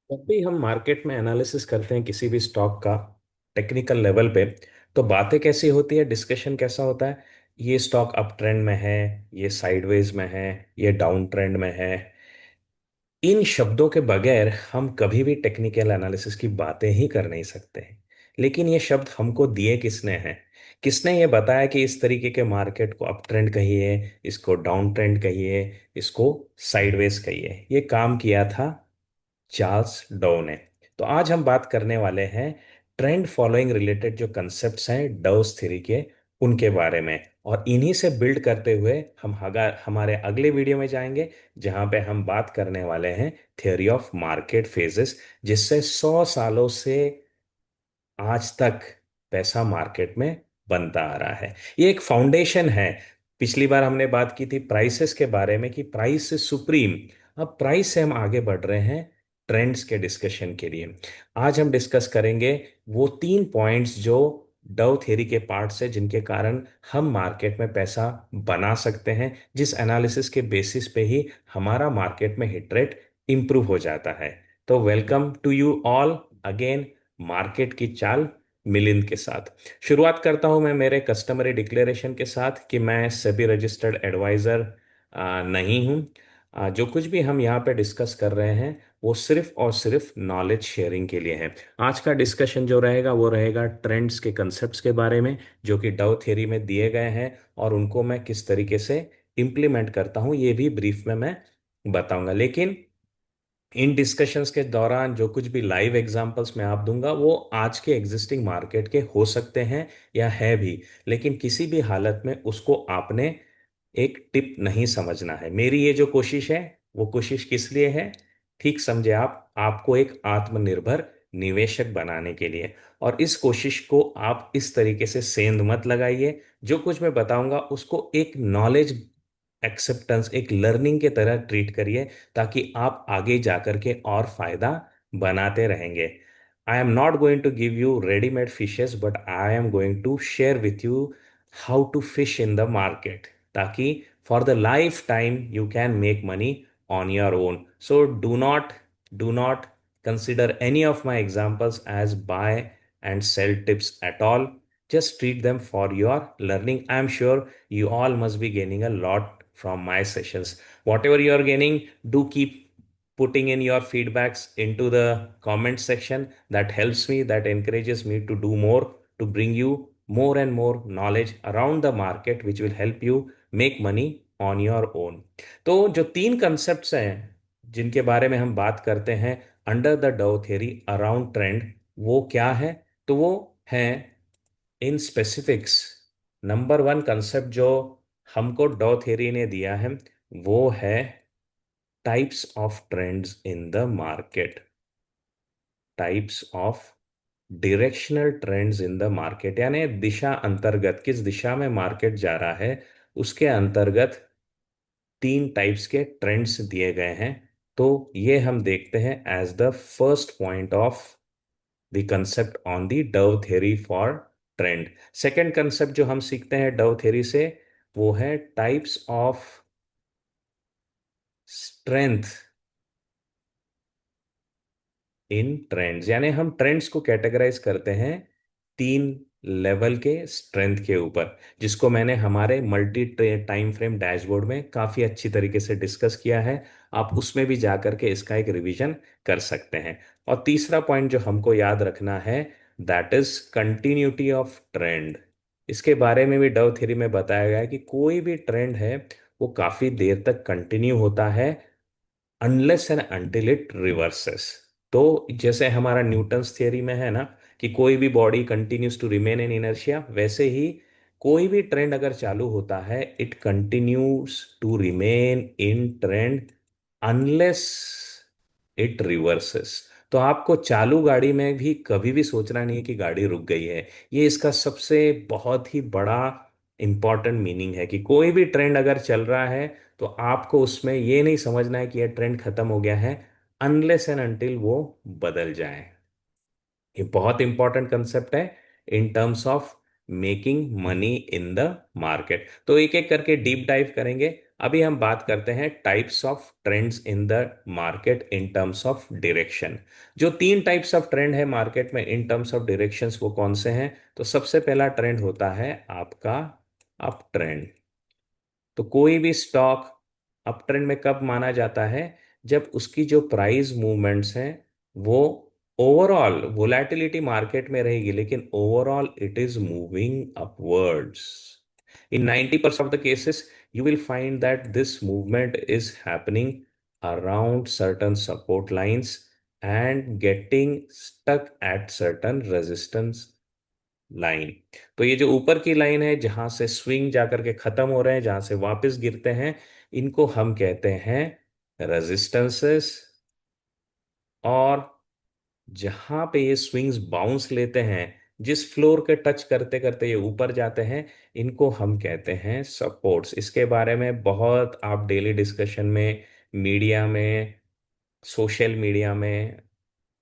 जब भी हम मार्केट में एनालिसिस करते हैं किसी भी स्टॉक का टेक्निकल लेवल पे, तो बातें कैसी होती है, डिस्कशन कैसा होता है। ये स्टॉक अप ट्रेंड में है, ये साइडवेज में है, ये डाउन ट्रेंड में है। इन शब्दों के बगैर हम कभी भी टेक्निकल एनालिसिस की बातें ही कर नहीं सकते हैं। लेकिन ये शब्द हमको दिए किसने हैं? किसने ये बताया कि इस तरीके के मार्केट को अप ट्रेंड कहिए, इसको डाउन ट्रेंड कहिए, इसको साइडवेज कहिए? ये काम किया था चार्ल्स डो ने। तो आज हम बात करने वाले हैं ट्रेंड फॉलोइंग रिलेटेड जो कंसेप्ट्स हैं डोस थ्योरी के, उनके बारे में। और इन्हीं से बिल्ड करते हुए हम हमारे अगले वीडियो में जाएंगे, जहां पे हम बात करने वाले हैं थ्योरी ऑफ मार्केट फेजेस, जिससे 100 सालों से आज तक पैसा मार्केट में बनता आ रहा है। ये एक फाउंडेशन है। पिछली बार हमने बात की थी प्राइसेस के बारे में कि प्राइस इज सुप्रीम। अब प्राइस से हम आगे बढ़ रहे हैं ट्रेंड्स के डिस्कशन के लिए। आज हम डिस्कस करेंगे वो 3 पॉइंट्स जो डव थ्योरी के पार्ट्स है, जिनके कारण हम मार्केट में पैसा बना सकते हैं, जिस एनालिसिस के बेसिस पे ही हमारा मार्केट में हिट रेट इंप्रूव हो जाता है। तो welcome to you all again, market की चाल मिलिंद के साथ। शुरुआत करता हूं मैं मेरे कस्टमरी डिक्लेरेशन के साथ कि मैं सेबी रजिस्टर्ड एडवाइजर नहीं हूं। जो कुछ भी हम यहाँ पे डिस्कस कर रहे हैं वो सिर्फ और सिर्फ नॉलेज शेयरिंग के लिए है। आज का डिस्कशन जो रहेगा वो रहेगा ट्रेंड्स के कंसेप्ट्स के बारे में, जो कि डव थ्योरी में दिए गए हैं, और उनको मैं किस तरीके से इम्प्लीमेंट करता हूँ ये भी ब्रीफ में मैं बताऊंगा। लेकिन इन डिस्कशंस के दौरान जो कुछ भी लाइव एग्जांपल्स मैं आप दूंगा वो आज के एग्जिस्टिंग मार्केट के हो सकते हैं या है भी, लेकिन किसी भी हालत में उसको आपने एक टिप नहीं समझना है। मेरी ये जो कोशिश है वो कोशिश किस लिए है? ठीक समझे आप, आपको एक आत्मनिर्भर निवेशक बनाने के लिए। और इस कोशिश को आप इस तरीके से सेंध मत लगाइए। जो कुछ मैं बताऊंगा उसको एक नॉलेज एक्सेप्टेंस, एक लर्निंग के तरह ट्रीट करिए, ताकि आप आगे जाकर के और फायदा बनाते रहेंगे। I am not going to give you readymade fishes, but I am going to share with you how to fish in the market, ताकि for the lifetime you can make money on your own. So do not consider any of my examples as buy and sell tips at all. Just treat them for your learning. I am sure you all must be gaining a lot from my sessions. Whatever you are gaining, do keep putting in your feedbacks into the comment section. That helps me, that encourages me to do more, to bring you more and more knowledge around the market, which will help you make money on your own. तो जो 3 concepts हैं जिनके बारे में हम बात करते हैं under the Dow theory around trend, वो क्या है? तो वो है इन स्पेसिफिक्स। नंबर 1 कंसेप्ट जो हमको डॉ थ्योरी ने दिया है वो है types of trends in the market. Types of directional trends in the market, यानी दिशा अंतर्गत, किस दिशा में मार्केट जा रहा है उसके अंतर्गत 3 टाइप्स के ट्रेंड्स दिए गए हैं। तो ये हम देखते हैं as the first point of the concept on the Dow theory for trend. Second concept जो हम सीखते हैं डव थ्योरी से वो है types of strength in trends, यानी हम ट्रेंड्स को कैटेगराइज करते हैं 3 लेवल के स्ट्रेंथ के ऊपर, जिसको मैंने हमारे मल्टी टाइम फ्रेम डैशबोर्ड में काफी अच्छी तरीके से डिस्कस किया है। आप उसमें भी जा करके इसका एक रिवीजन कर सकते हैं। और तीसरा पॉइंट जो हमको याद रखना है, that is continuity of trend. इसके बारे में भी डव थ्योरी में बताया गया है कि कोई भी ट्रेंड है वो काफी देर तक कंटिन्यू होता है unless and until it reverses. तो जैसे हमारा न्यूटन्स थियरी में है ना कि कोई भी body continues to remain in inertia, वैसे ही कोई भी ट्रेंड अगर चालू होता है it continues to remain in trend unless it reverses. तो आपको चालू गाड़ी में भी कभी भी सोचना नहीं है कि गाड़ी रुक गई है। ये इसका सबसे बहुत ही बड़ा इंपॉर्टेंट मीनिंग है कि कोई भी ट्रेंड अगर चल रहा है तो आपको उसमें ये नहीं समझना है कि यह ट्रेंड खत्म हो गया है अनलेस एंड अनटिल वो बदल जाए। ये बहुत इंपॉर्टेंट कंसेप्ट है इन terms of making money in the market. तो एक एक करके डीप डाइव करेंगे। अभी हम बात करते हैं types of trends in the market in terms of direction. जो तीन टाइप्स ऑफ ट्रेंड है मार्केट में इन टर्म्स ऑफ डायरेक्शंस, वो कौन से हैं? तो सबसे पहला ट्रेंड होता है आपका अप ट्रेंड। तो कोई भी स्टॉक अप ट्रेंड में कब माना जाता है? जब उसकी जो प्राइस मूवमेंट्स हैं वो ओवरऑल वोलेटिलिटी मार्केट में रहेगी, लेकिन overall it is moving upwards. in 90% of the cases you will find that this movement is happening around certain support lines and getting stuck at certain resistance line. तो ये जो ऊपर की line है जहां से स्विंग जाकर के खत्म हो रहे हैं, जहां से वापस गिरते हैं, इनको हम कहते हैं रेजिस्टेंसेस। और जहां पे ये स्विंग्स बाउंस लेते हैं, जिस फ्लोर के टच करते करते ये ऊपर जाते हैं, इनको हम कहते हैं सपोर्ट्स। इसके बारे में बहुत आप डेली डिस्कशन में, मीडिया में, सोशल मीडिया में,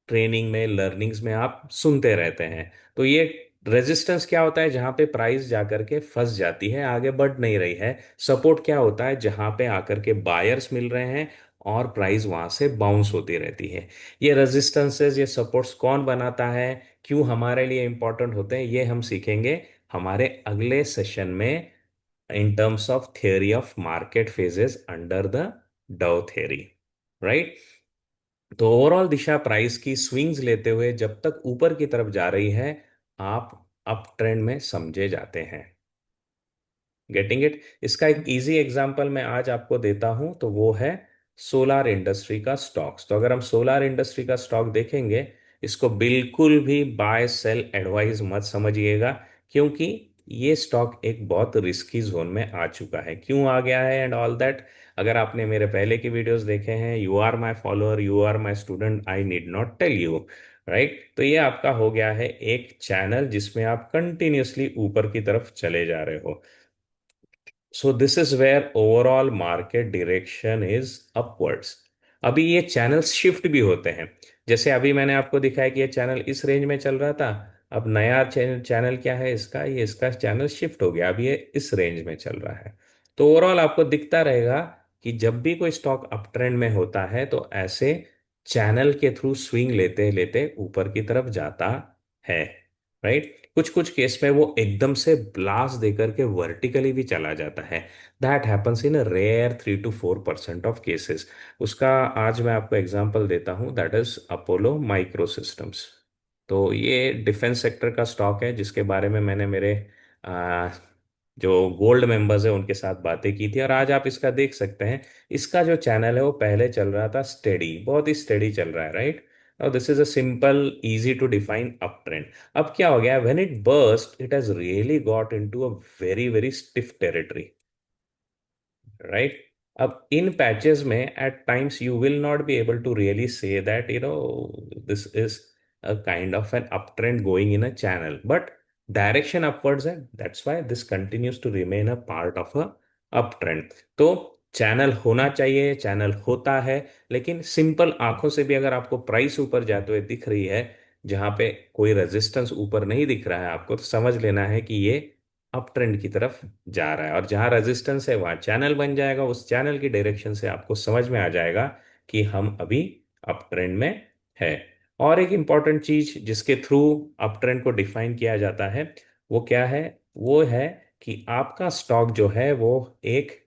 ट्रेनिंग में, लर्निंग्स में आप सुनते रहते हैं। तो ये रेजिस्टेंस क्या होता है? जहां पे प्राइस जाकर के फंस जाती है, आगे बढ़ नहीं रही है। सपोर्ट क्या होता है? जहां पे आकर के बायर्स मिल रहे हैं और प्राइस वहां से बाउंस होती रहती है। ये रेजिस्टेंसेस, ये सपोर्ट्स कौन बनाता है, क्यों हमारे लिए इंपॉर्टेंट होते हैं, ये हम सीखेंगे हमारे अगले सेशन में in terms of theory of market phases under the डाउ थ्योरी, राइट? तो ओवरऑल दिशा प्राइस की स्विंग्स लेते हुए जब तक ऊपर की तरफ जा रही है, आप अप ट्रेंड में समझे जाते हैं। Getting it? इसका एक इजी एग्जांपल मैं आज आपको देता हूं, तो वो है सोलार इंडस्ट्री का स्टॉक्स। तो अगर हम सोलार इंडस्ट्री का स्टॉक देखेंगे, इसको बिल्कुल भी बाय सेल एडवाइस मत समझिएगा, क्योंकि ये स्टॉक एक बहुत रिस्की जोन में आ चुका है। क्यों आ गया है एंड ऑल दैट, अगर आपने मेरे पहले की वीडियोस देखे हैं, you are my follower, you are my student, I need not tell you, right? तो ये आपका हो गया है एक चैनल जिसमें आप कंटिन्यूअसली ऊपर की तरफ चले जा रहे हो। So this is where overall market direction is upwards. अभी ये चैनल्स शिफ्ट भी होते हैं। जैसे अभी मैंने आपको दिखाया कि ये चैनल इस रेंज में चल रहा था, अब नया चैनल क्या है इसका, ये इसका चैनल शिफ्ट हो गया, अब ये इस रेंज में चल रहा है। तो ओवरऑल आपको दिखता रहेगा कि जब भी कोई स्टॉक अप ट्रेंड में होता है तो ऐसे चैनल के थ्रू स्विंग लेते लेते ऊपर की तरफ जाता है, राइट? कुछ कुछ केस में वो एकदम से ब्लास्ट देकर के वर्टिकली भी चला जाता है। That happens in a rare 3 to 4% of cases. उसका आज मैं आपको एग्जांपल देता हूँ, that is Apollo Micro Systems. तो ये डिफेंस सेक्टर का स्टॉक है, जिसके बारे में मैंने मेरे आ, जो गोल्ड मेंबर्स है उनके साथ बातें की थी। और आज आप इसका देख सकते हैं, इसका जो चैनल है वो पहले चल रहा था स्टेडी, बहुत ही स्टेडी चल रहा है, राइट? और this is a simple easy to define uptrend. अब क्या हो गया, when it burst it has really got into a very very stiff territory, right? अब इन पैचेस में at times you will not be able to really say that this is a kind of an up trend going in a channel, but direction upwards है, that's why this continues to remain a part of a up trend. तो channel होना चाहिए, channel होता है, लेकिन simple आंखों से भी अगर आपको प्राइस ऊपर जाते हुए दिख रही है, जहां पे कोई रेजिस्टेंस ऊपर नहीं दिख रहा है आपको, तो समझ लेना है कि ये अप ट्रेंड की तरफ जा रहा है। और जहां रेजिस्टेंस है वहां चैनल बन जाएगा, उस चैनल की डायरेक्शन से आपको समझ में आ जाएगा कि हम अभी अप ट्रेंड में है। और एक इंपॉर्टेंट चीज जिसके थ्रू अप ट्रेंड को डिफाइन किया जाता है, वो क्या है? वो है कि आपका स्टॉक जो है वो एक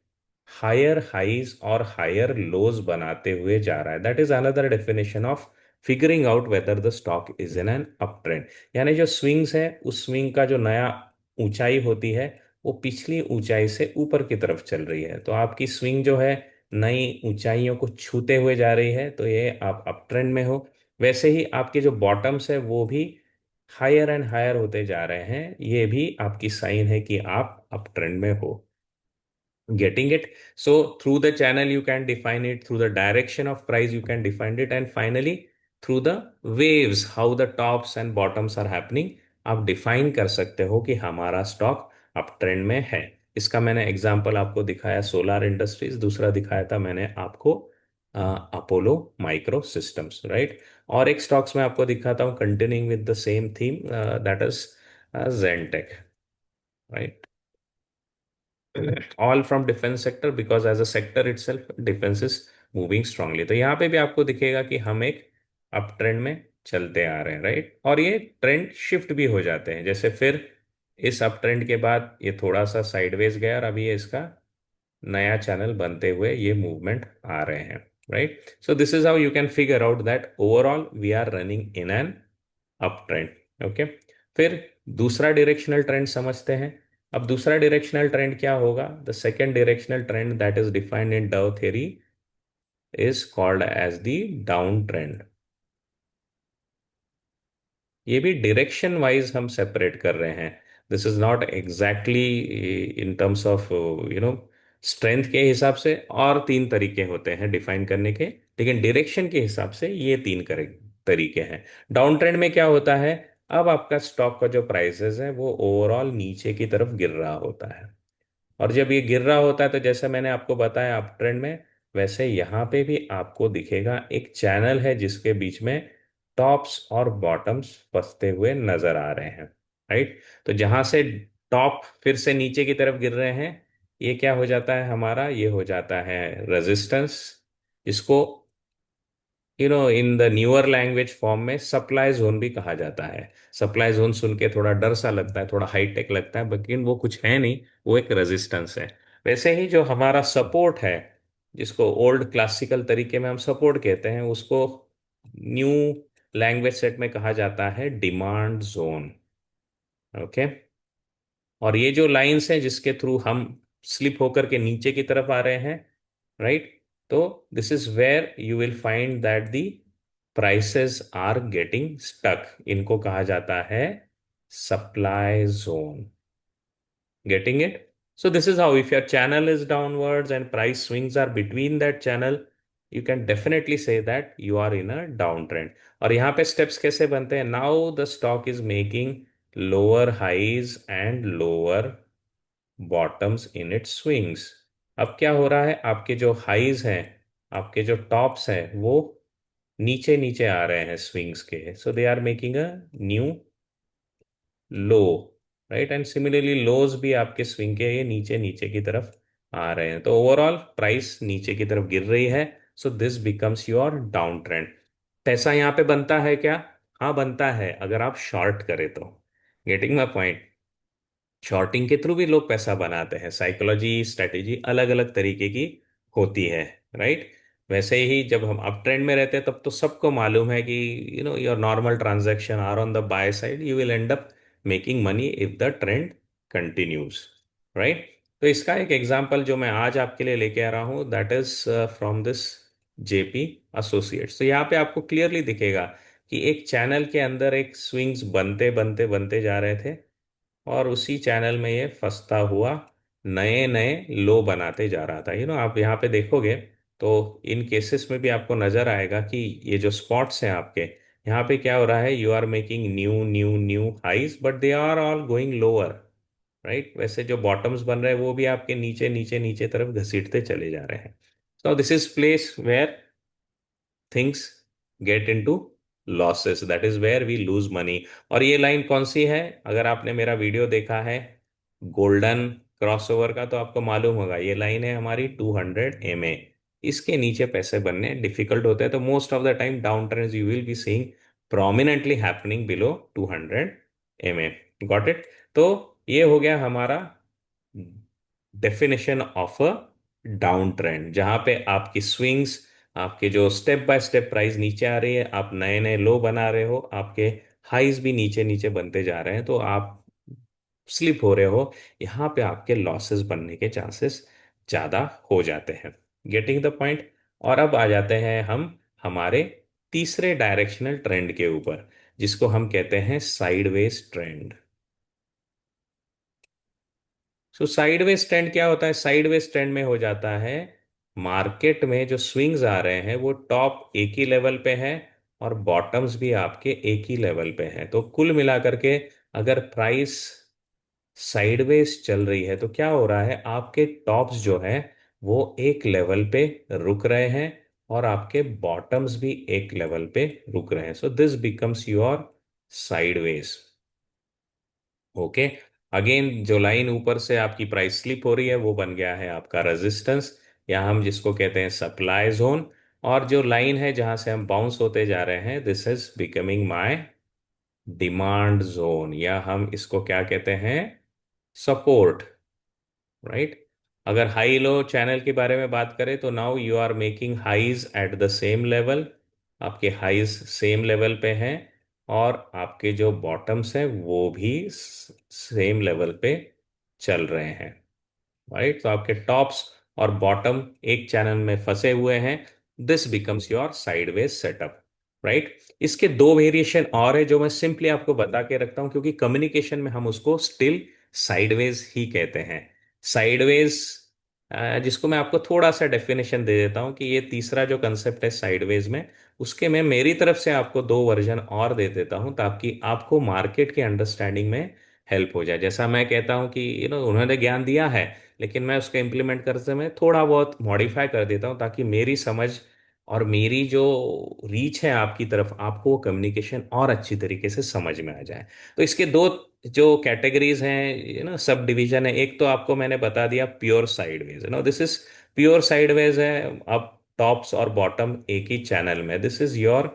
हायर हाइज और हायर लोज बनाते हुए जा रहा है। That is another definition of figuring out whether the stock is in an up trend. यानी जो स्विंग्स है, उस स्विंग का जो नया ऊंचाई होती है, वो पिछली ऊंचाई से ऊपर की तरफ चल रही है। तो आपकी स्विंग जो है नई ऊंचाइयों को छूते हुए जा रही है, तो ये आप अप ट्रेंड में हो। वैसे ही आपके जो बॉटम्स है वो भी हायर एंड हायर होते जा रहे हैं, ये भी आपकी साइन है कि आप अप ट्रेंड में हो। Getting it? So through the channel you can define it, through the direction of price you can define it, and finally through the waves, how the tops and bottoms are happening, आप define कर सकते हो कि हमारा stock up trend में है। इसका मैंने एग्जांपल आपको दिखाया सोलार इंडस्ट्रीज, दूसरा दिखाया था मैंने आपको अपोलो माइक्रो सिस्टम्स, राइट? और एक स्टॉक्स में आपको दिखाता हूँ continuing with the same theme, that is Zentech, right? All from defence sector, because as a sector itself defence is moving strongly. तो यहाँ पे भी आपको दिखेगा कि हम एक अप ट्रेंड में चलते आ रहे हैं, राइट। और ये ट्रेंड शिफ्ट भी हो जाते हैं, जैसे फिर इस अप ट्रेंड के बाद ये थोड़ा सा साइडवेज गया और अभी ये इसका नया चैनल बनते हुए ये मूवमेंट आ रहे हैं, right. So this is how you can figure out that overall we are running in an up trend. Okay, फिर दूसरा डायरेक्शनल ट्रेंड समझते हैं। अब दूसरा डायरेक्शनल ट्रेंड क्या होगा? The second directional trend that is defined in Dow theory is called as the down trend. ये भी डायरेक्शन वाइज हम सेपरेट कर रहे हैं। This is not exactly in terms of strength के हिसाब से, और तीन तरीके होते हैं डिफाइन करने के, लेकिन डायरेक्शन के हिसाब से ये तीन तरीके हैं। डाउन ट्रेंड में क्या होता है? अब आपका स्टॉक का जो प्राइसेस है वो ओवरऑल नीचे की तरफ गिर रहा होता है, और जब ये गिर रहा होता है तो जैसे मैंने आपको बताया अप ट्रेंड में, वैसे यहाँ पे भी आपको दिखेगा एक चैनल है जिसके बीच में टॉप्स और बॉटम्स फंसते हुए नजर आ रहे हैं, राइट। तो जहां से टॉप फिर से नीचे की तरफ गिर रहे हैं, ये क्या हो जाता है हमारा? ये हो जाता है रेजिस्टेंस। इसको in the newer language form में सप्लाई जोन भी कहा जाता है। सप्लाई जोन सुन के थोड़ा डर सा लगता है, थोड़ा हाईटेक लगता है, लेकिन वो कुछ है नहीं, वो एक रेजिस्टेंस है। वैसे ही जो हमारा सपोर्ट है, जिसको ओल्ड क्लासिकल तरीके में हम सपोर्ट कहते हैं, उसको न्यू लैंग्वेज सेट में कहा जाता है डिमांड जोन। ओके, और ये जो लाइंस हैं जिसके थ्रू हम स्लिप होकर के नीचे की तरफ आ रहे हैं, राइट। तो this is where you will find that the prices are getting stuck. इनको कहा जाता है supply zone. Getting it? So this is how, if your channel is downwards and price swings are between that channel, you can definitely say that you are in a downtrend. और यहाँ पे steps कैसे बनते हैं? Now the stock is making lower highs and lower bottoms in its swings. अब क्या हो रहा है? आपके जो हाइज हैं, आपके जो टॉप्स हैं, वो नीचे नीचे आ रहे हैं स्विंग्स के, so they are making a new low, right. And similarly lows भी आपके स्विंग के ये नीचे नीचे की तरफ आ रहे हैं, तो ओवरऑल प्राइस नीचे की तरफ गिर रही है। So this becomes your down trend. पैसा यहाँ पे बनता है क्या? हाँ बनता है, अगर आप शॉर्ट करें तो। Getting my point? शॉर्टिंग के थ्रू भी लोग पैसा बनाते हैं, साइकोलॉजी स्ट्रेटेजी अलग अलग तरीके की होती है, राइट। वैसे ही जब हम अप ट्रेंड में रहते हैं तब तो सबको मालूम है कि your normal transaction are on the buy side, you will end up making money if the trend continues, right. तो इसका एक एग्जांपल जो मैं आज आपके लिए लेके आ रहा हूँ, that is from this JP associates. तो यहाँ पे आपको क्लियरली दिखेगा कि एक चैनल के अंदर एक स्विंग्स बनते बनते बनते जा रहे थे, और उसी चैनल में ये फंसता हुआ नए नए लो बनाते जा रहा था। आप यहाँ पे देखोगे तो इन केसेस में भी आपको नजर आएगा कि ये जो स्पॉट्स हैं आपके, यहाँ पे क्या हो रहा है? You are making new new new highs, but they are all going lower, right. वैसे जो बॉटम्स बन रहे हैं वो भी आपके नीचे नीचे नीचे तरफ घसीटते चले जा रहे हैं। So this is place where things get into losses, that is where we lose money. और ये लाइन कौन सी है? अगर आपने मेरा वीडियो देखा है गोल्डन क्रॉसओवर का, तो आपको मालूम होगा ये लाइन है हमारी 200 MA। इसके नीचे पैसे बनने डिफिकल्ट होते हैं, तो most of the time down trends you will be seeing prominently happening below 200 MA। Got it? तो ये हो गया हमारा definition of a down trend, जहां पे आपकी स्विंग्स, आपके जो स्टेप बाय स्टेप प्राइस नीचे आ रही है, आप नए नए लो बना रहे हो, आपके हाइज भी नीचे नीचे बनते जा रहे हैं, तो आप स्लिप हो रहे हो। यहाँ पे आपके लॉसेस बनने के चांसेस ज्यादा हो जाते हैं। Getting the point? और अब आ जाते हैं हम हमारे तीसरे डायरेक्शनल ट्रेंड के ऊपर, जिसको हम कहते हैं साइडवेज ट्रेंड। सो साइडवेज ट्रेंड क्या होता है? साइडवेज ट्रेंड में हो जाता है मार्केट में जो स्विंग्स आ रहे हैं वो टॉप एक ही लेवल पे है, और बॉटम्स भी आपके एक ही लेवल पे हैं। तो कुल मिलाकर के अगर प्राइस साइडवेज चल रही है तो क्या हो रहा है? आपके टॉप्स जो है वो एक लेवल पे रुक रहे हैं, और आपके बॉटम्स भी एक लेवल पे रुक रहे हैं। So this becomes your sideways. Okay, again जो लाइन ऊपर से आपकी प्राइस स्लिप हो रही है वो बन गया है आपका रेजिस्टेंस, या हम जिसको कहते हैं सप्लाई जोन। और जो लाइन है जहां से हम बाउंस होते जा रहे हैं, this is becoming my demand zone, या हम इसको क्या कहते हैं, सपोर्ट, राइट। अगर हाई लो चैनल के बारे में बात करें तो now you are making highs at the same level, आपके हाइज सेम लेवल पे हैं, और आपके जो बॉटम्स हैं वो भी सेम लेवल पे चल रहे हैं, राइट। तो आपके टॉप्स और बॉटम एक चैनल में फंसे हुए हैं, this becomes your sideways setup, right. इसके दो वेरिएशन और है जो मैं सिंपली आपको बता के रखता हूं, क्योंकि कम्युनिकेशन में हम उसको स्टिल साइडवेज ही कहते हैं। साइडवेज, जिसको मैं आपको थोड़ा सा डेफिनेशन दे देता हूं कि ये तीसरा जो कंसेप्ट है साइडवेज में, उसके मैं मेरी तरफ से आपको दो वर्जन और दे देता हूं ताकि आपको मार्केट के अंडरस्टैंडिंग में हेल्प हो जाए। जैसा मैं कहता हूं कि उन्होंने ज्ञान दिया है, लेकिन मैं उसको इम्प्लीमेंट करते समय थोड़ा बहुत मॉडिफाई कर देता हूँ ताकि मेरी समझ और मेरी जो रीच है आपकी तरफ, आपको वो कम्युनिकेशन और अच्छी तरीके से समझ में आ जाए। तो इसके दो जो कैटेगरीज हैं, सब डिवीजन है। एक तो आपको मैंने बता दिया pure sideways, this is pure sideways है। अब टॉप्स और बॉटम एक ही चैनल में, this is your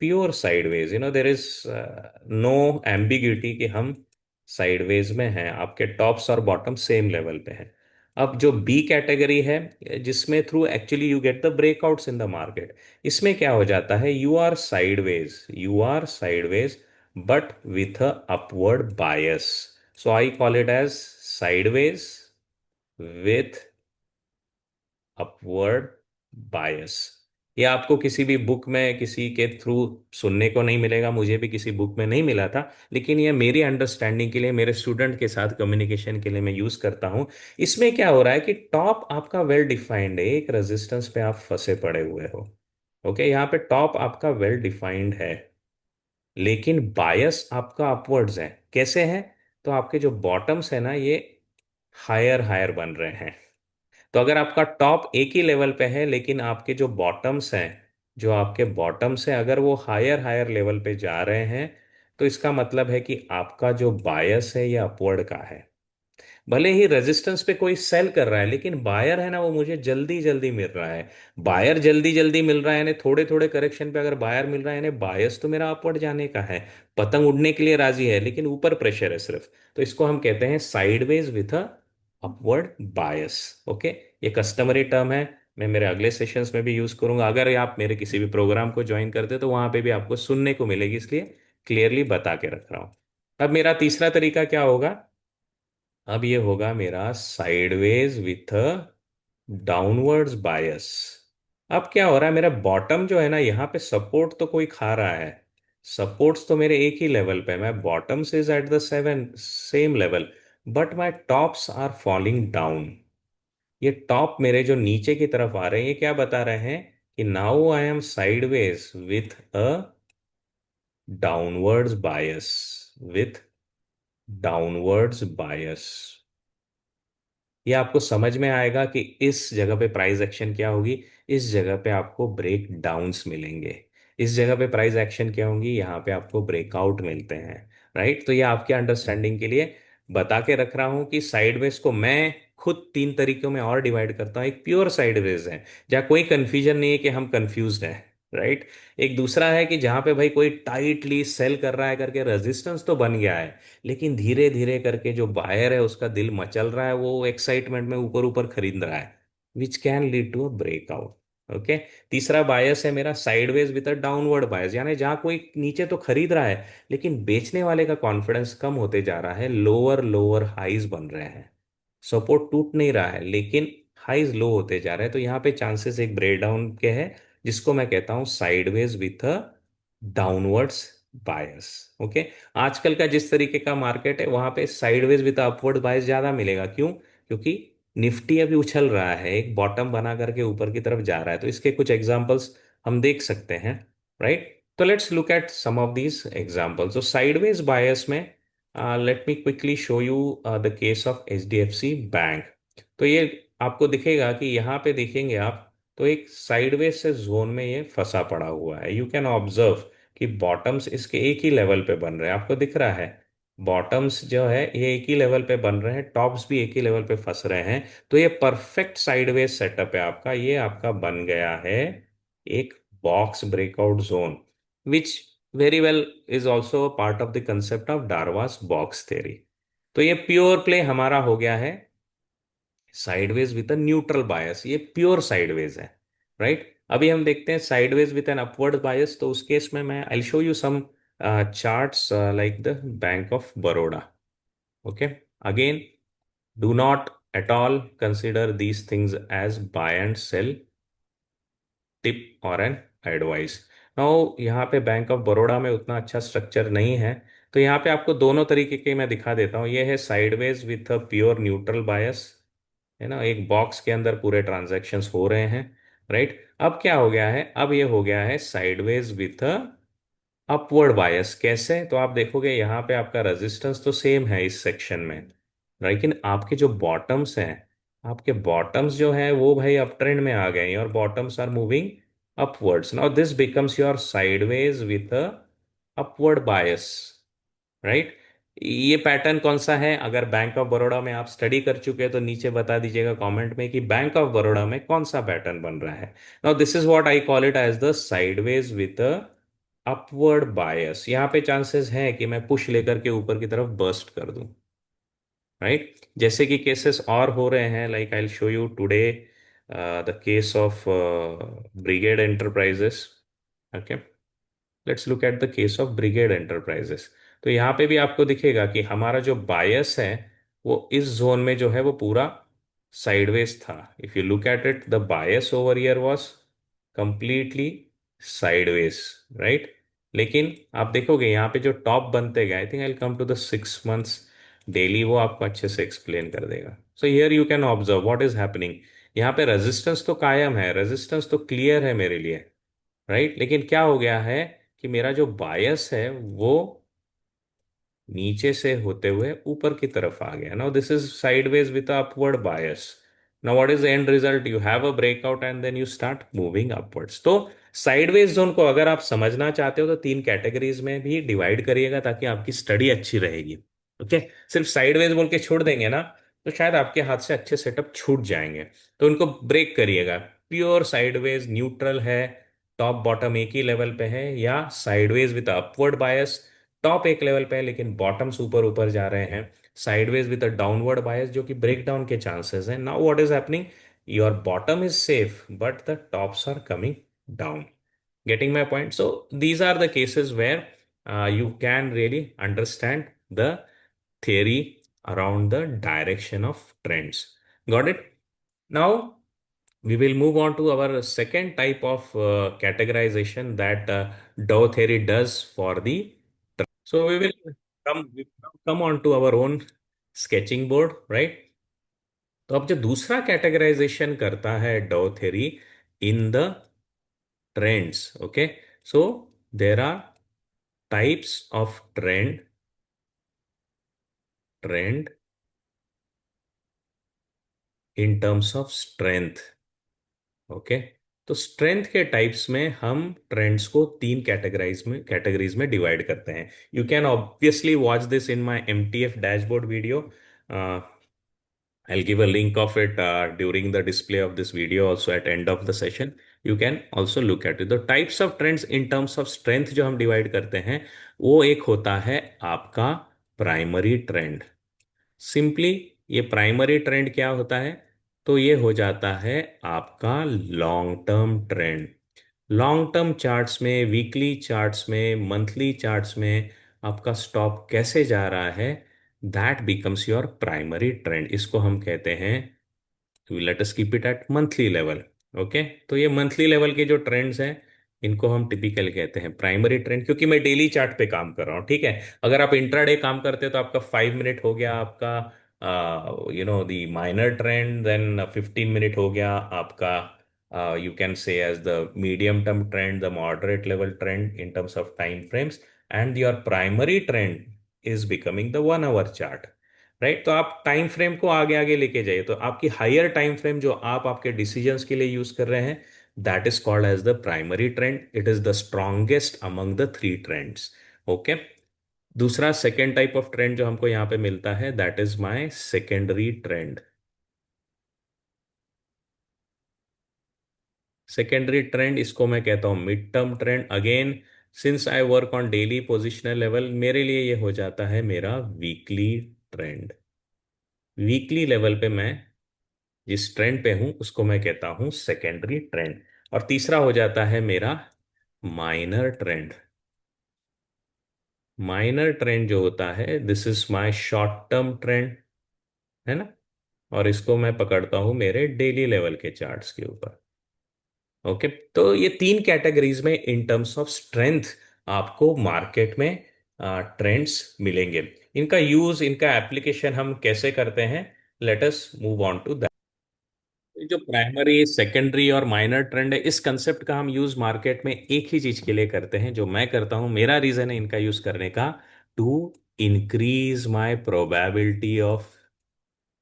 pure sideways, there is no ambiguity कि हम साइडवेज में हैं, आपके टॉप्स और बॉटम सेम लेवल पे हैं। अब जो बी कैटेगरी है, जिसमें through actually you get the breakouts in the market, इसमें क्या हो जाता है, you are sideways but with a upward bias. So I call it as sideways with upward bias. ये आपको किसी भी बुक में किसी के थ्रू सुनने को नहीं मिलेगा, मुझे भी किसी बुक में नहीं मिला था, लेकिन ये मेरी अंडरस्टैंडिंग के लिए, मेरे स्टूडेंट के साथ कम्युनिकेशन के लिए मैं यूज करता हूँ। इसमें क्या हो रहा है कि टॉप आपका वेल डिफाइंड है, एक रेजिस्टेंस पे आप फंसे पड़े हुए हो, ओके, यहाँ पे टॉप आपका वेल डिफाइंड है, लेकिन बायस आपका अपवर्ड्स है। कैसे है, तो आपके जो बॉटम्स है ना, ये हायर हायर बन रहे हैं। तो अगर आपका टॉप एक ही लेवल पे है लेकिन आपके जो बॉटम्स हैं, जो आपके बॉटम्स हैं अगर वो हायर हायर लेवल पे जा रहे हैं, तो इसका मतलब है कि आपका जो बायस है ये अपवर्ड का है। भले ही रेजिस्टेंस पे कोई सेल कर रहा है, लेकिन बायर है ना, वो मुझे जल्दी जल्दी मिल रहा है। बायर जल्दी जल्दी मिल रहा है, यानी थोड़े थोड़े करेक्शन पे अगर बायर मिल रहा है, यानी बायस तो मेरा अपवर्ड जाने का है, पतंग उड़ने के लिए राजी है, लेकिन ऊपर प्रेशर है सिर्फ। तो इसको हम कहते हैं sideways with a upward bias, okay. ये कस्टमरी टर्म है, मैं मेरे अगले सेशंस में भी यूज करूंगा। अगर आप मेरे किसी भी प्रोग्राम को ज्वाइन करते तो वहां पे भी आपको सुनने को मिलेगी, इसलिए क्लियरली बता के रख रहा हूं। अब मेरा तीसरा तरीका क्या होगा, अब ये होगा मेरा साइडवेज विथ डाउनवर्ड्स बायस। अब क्या हो रहा है, मेरा बॉटम जो है ना, यहाँ पे सपोर्ट तो कोई खा रहा है, सपोर्ट्स तो मेरे एक ही लेवल पे, मैं बॉटम से is at the seven same level, but my tops are falling down. ये टॉप मेरे जो नीचे की तरफ आ रहे हैं, ये क्या बता रहे हैं कि now I am sideways with a downwards bias, with downwards bias. ये आपको समझ में आएगा कि इस जगह पे प्राइस एक्शन क्या होगी, इस जगह पे आपको ब्रेक डाउन्स मिलेंगे, इस जगह पे प्राइस एक्शन क्या होंगी, यहाँ पे आपको ब्रेकआउट मिलते हैं, राइट। तो ये आपके अंडरस्टैंडिंग के लिए बता के रख रहा हूँ कि साइडवेज को मैं खुद तीन तरीकों में और डिवाइड करता हूँ। एक प्योर साइडवेज है जहाँ कोई कंफ्यूजन नहीं है कि हम कंफ्यूज्ड हैं, राइट। एक दूसरा है कि जहाँ पे भाई कोई टाइटली सेल कर रहा है करके रेजिस्टेंस तो बन गया है, लेकिन धीरे धीरे करके जो बायर है उसका दिल मचल रहा है, वो एक्साइटमेंट में ऊपर ऊपर खरीद रहा है, which can lead to a breakout, okay. तीसरा बायस है मेरा sideways with a downward bias, यानी जहां कोई नीचे तो खरीद रहा है लेकिन बेचने वाले का कॉन्फिडेंस कम होते जा रहा है, लोअर लोअर हाइज बन रहे हैं, सपोर्ट टूट नहीं रहा है लेकिन हाइज लो होते जा रहे हैं। तो यहाँ पे चांसेस एक ब्रेक डाउन के हैं, जिसको मैं कहता हूँ sideways with a downwards bias, okay. आजकल का जिस तरीके का मार्केट है वहां पे साइडवेज विद अपवर्ड बायस ज्यादा मिलेगा, क्यों, क्योंकि निफ्टी अभी उछल रहा है, एक बॉटम बना करके ऊपर की तरफ जा रहा है। तो इसके कुछ एग्जांपल्स हम देख सकते हैं, राइट। तो let's look at some of these examples. तो साइडवेज बायस में let me quickly show you the case of HDFC bank. तो ये आपको दिखेगा कि यहाँ पे देखेंगे आप, तो एक साइडवेज से जोन में ये फंसा पड़ा हुआ है। यू कैन ऑब्जर्व कि बॉटम्स इसके एक ही लेवल पे बन रहे हैं, आपको दिख रहा है। बॉटम्स जो है ये एक ही लेवल पे बन रहे हैं, टॉप्स भी एक ही लेवल पे फंस रहे हैं। तो ये परफेक्ट साइडवेज सेटअप है आपका, ये आपका बन गया है एक box breakout zone, which very well is also part of the concept of Darvas box theory. तो ये प्योर प्ले हमारा हो गया है sideways with a neutral bias, ये प्योर साइडवेज है, राइट। अभी हम देखते हैं sideways with an upward bias, तो उस केस में मैं I show you some charts like the Bank of Baroda. Okay, again, do not at all consider these things as buy and sell tip और एन एडवाइस। नाउ यहाँ पे बैंक ऑफ बड़ौदा में उतना अच्छा स्ट्रक्चर नहीं है, तो यहाँ पे आपको दोनों तरीके के मैं दिखा देता हूँ। ये है sideways with a pure neutral bias, है ना, एक बॉक्स के अंदर पूरे ट्रांजैक्शंस हो रहे हैं, राइट। अब क्या हो गया है, अब ये हो गया है साइडवेज विथ अ अपवर्ड बायस। कैसे, तो आप देखोगे यहाँ पे आपका रेजिस्टेंस तो सेम है इस सेक्शन में, लेकिन आपके जो बॉटम्स हैं, आपके बॉटम्स जो है वो भाई अप ट्रेंड में आ गए हैं, और bottoms are moving upwards. Now this becomes your sideways with a upward bias, right. ये पैटर्न कौन सा है, अगर बैंक ऑफ बड़ौदा में आप स्टडी कर चुके हैं तो नीचे बता दीजिएगा कमेंट में कि बैंक ऑफ बड़ौदा में कौन सा पैटर्न बन रहा है। Now this is what I call it as the sideways with a upward bias. यहाँ पे चांसेस है कि मैं पुश लेकर के ऊपर की तरफ बर्स्ट कर दूं, राइट। जैसे कि केसेस और हो रहे हैं, like I will show you today the case of brigade enterprises. Okay, let's look at the case of brigade enterprises. तो यहाँ पे भी आपको दिखेगा कि हमारा जो बायस है वो इस जोन में जो है वो पूरा साइडवेज था। If you look at it, the bias over year was completely sideways, right. लेकिन आप देखोगे यहाँ पे जो टॉप बनते गए, I think I come to the 6 months daily, वो आपको अच्छे से एक्सप्लेन कर देगा। So here you can observe what is happening. यहाँ पे रेजिस्टेंस तो कायम है, रेजिस्टेंस तो क्लियर है मेरे लिए, राइट। लेकिन क्या हो गया है कि मेरा जो बायस है वो नीचे से होते हुए ऊपर की तरफ आ गया। Now this is sideways with upward bias. Now what is the end result, you have a breakout and then you start moving upwards. तो साइडवेज जोन को अगर आप समझना चाहते हो तो तीन कैटेगरीज में भी डिवाइड करिएगा, ताकि आपकी स्टडी अच्छी रहेगी। ओके, सिर्फ साइडवेज बोल के छोड़ देंगे ना तो शायद आपके हाथ से अच्छे सेटअप छूट जाएंगे। तो उनको ब्रेक करिएगा, प्योर साइडवेज न्यूट्रल है, टॉप बॉटम एक ही लेवल पे है, या sideways with upward bias, top एक लेवल पे है लेकिन बॉटम्स ऊपर ऊपर जा रहे हैं, sideways with a downward bias जो कि ब्रेक डाउन के चांसेस हैं। Now what is happening, your bottom is safe but the tops are coming down. Getting my point. So these are the cases where you can really understand the theory around the direction of trends. Got it? Now we will move on to our second type of categorization that Dow theory does for the. So we come on to our own sketching board, right? तो अब जो दूसरा categorisation करता है Dow theory in the trends, okay. So there are types of trend in terms of strength, okay. तो strength के types में हम ट्रेंड्स को तीन कैटेगरीज में डिवाइड करते हैं। You can obviously watch this in my MTF dashboard video. I'll give a link of it during the display of this video also at end of the session. You can also look at it. The types of trends in terms of strength जो हम divide करते हैं, वो एक होता है आपका primary trend. Simply ये प्राइमरी ट्रेंड क्या होता है, तो ये हो जाता है आपका long term trend. Long term charts में, वीकली चार्ट्स में, मंथली चार्ट्स में आपका स्टॉप कैसे जा रहा है, that becomes your primary trend. इसको हम कहते हैं, let us keep it at monthly level. Okay, तो ये मंथली लेवल के जो ट्रेंड्स हैं इनको हम टिपिकल कहते हैं प्राइमरी ट्रेंड, क्योंकि मैं डेली चार्ट पे काम कर रहा हूँ, ठीक है। अगर आप इंट्राडे काम करते हो तो आपका 5 मिनट हो गया आपका the minor trend, then 15 minute हो गया आपका you can say as the medium term trend, the moderate level trend in terms of time frames, and your primary trend is becoming the 1 hour chart, right. तो आप time frame को आगे आगे लेके जाइए, तो आपकी हायर टाइम फ्रेम जो आप आपके डिसीजंस के लिए यूज कर रहे हैं, that is called as the primary trend. It is the strongest among the three trends, okay. दूसरा सेकेंड टाइप ऑफ ट्रेंड जो हमको यहाँ पे मिलता है, that is my secondary trend. Secondary trend, इसको मैं कहता हूँ mid term trend. Again, since I work on daily positional level, मेरे लिए ये हो जाता है मेरा वीकली ट्रेंड। वीकली लेवल पे मैं जिस ट्रेंड पे हूं उसको मैं कहता हूं सेकेंडरी ट्रेंड। और तीसरा हो जाता है मेरा माइनर ट्रेंड। माइनर ट्रेंड जो होता है, this is my short term trend, है ना। और इसको मैं पकड़ता हूं मेरे डेली लेवल के चार्ट्स के ऊपर। ओके, तो ये तीन कैटेगरीज में इन टर्म्स ऑफ स्ट्रेंथ आपको मार्केट में ट्रेंड्स मिलेंगे। इनका यूज, इनका एप्लीकेशन हम कैसे करते हैं, let us move on to. जो प्राइमरी, सेकेंडरी और माइनर ट्रेंड है, इस कंसेप्ट का हम यूज मार्केट में एक ही चीज के लिए करते हैं, जो मैं करता हूं, मेरा रीजन है इनका यूज करने का, to increase my probability of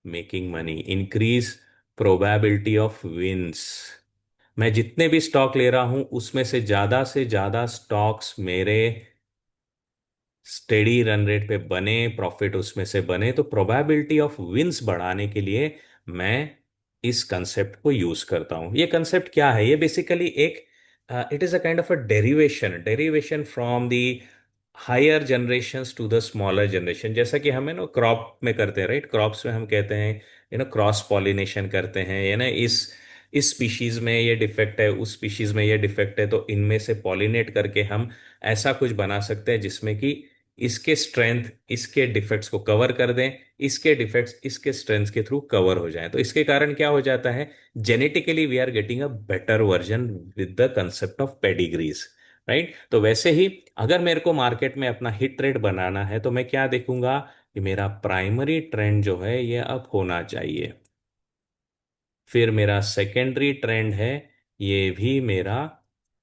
making money, increase probability of wins. मैं जितने भी स्टॉक ले रहा हूं उसमें से ज्यादा स्टॉक्स मेरे स्टेडी रन रेट पे बने, प्रॉफिट उसमें से बने, तो प्रोबेबिलिटी ऑफ विंस बढ़ाने के लिए मैं इस कंसेप्ट को यूज करता हूं। ये कंसेप्ट क्या है, ये बेसिकली एक, it is a kind of a derivation, derivation from the higher generations to the smaller generation. जैसा कि हमें ना क्रॉप में करते हैं, राइट, क्रॉप्स में हम कहते हैं क्रॉस पॉलिनेशन करते हैं, इस स्पीशीज में ये डिफेक्ट है, उस स्पीशीज में ये डिफेक्ट है, तो इनमें से पॉलिनेट करके हम ऐसा कुछ बना सकते हैं जिसमें कि इसके स्ट्रेंथ इसके डिफेक्ट्स को कवर कर दें, इसके डिफेक्ट्स इसके स्ट्रेंथ के थ्रू कवर हो जाएं। तो इसके कारण क्या हो जाता है, genetically we are getting a better version with the concept of pedigrees, right. तो वैसे ही अगर मेरे को मार्केट में अपना हिट रेट बनाना है, तो मैं क्या देखूंगा कि मेरा प्राइमरी ट्रेंड जो है ये अप होना चाहिए। फिर मेरा सेकेंडरी ट्रेंड है, ये भी मेरा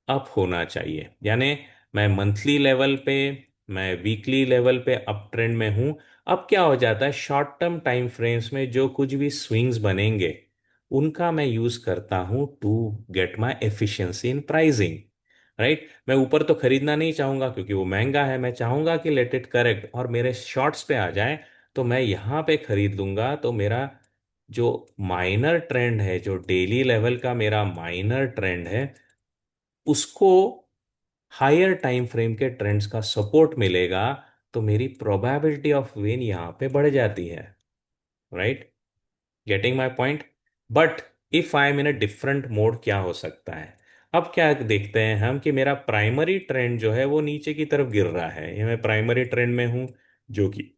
अप होना चाहिए। यानी मैं मंथली लेवल पे, मैं वीकली लेवल पे अप ट्रेंड में हूं। अब क्या हो जाता है, शॉर्ट टर्म टाइम फ्रेम्स में जो कुछ भी स्विंग्स बनेंगे उनका मैं यूज करता हूं to get my efficiency in pricing, right. मैं ऊपर तो खरीदना नहीं चाहूंगा क्योंकि वो महंगा है, मैं चाहूंगा कि लेट इट करेक्ट और मेरे शॉर्ट्स पे आ जाए, तो मैं यहाँ पे खरीद लूंगा। तो मेरा जो माइनर ट्रेंड है, जो डेली लेवल का मेरा माइनर ट्रेंड है, उसको हायर टाइम फ्रेम के ट्रेंड्स का सपोर्ट मिलेगा, तो मेरी प्रोबेबिलिटी ऑफ विन यहाँ पे बढ़ जाती है, right. Getting my point. But if I am in a different mode, क्या हो सकता है, अब क्या देखते हैं हम कि मेरा प्राइमरी ट्रेंड जो है वो नीचे की तरफ गिर रहा है, ये मैं प्राइमरी ट्रेंड में हूं, जो कि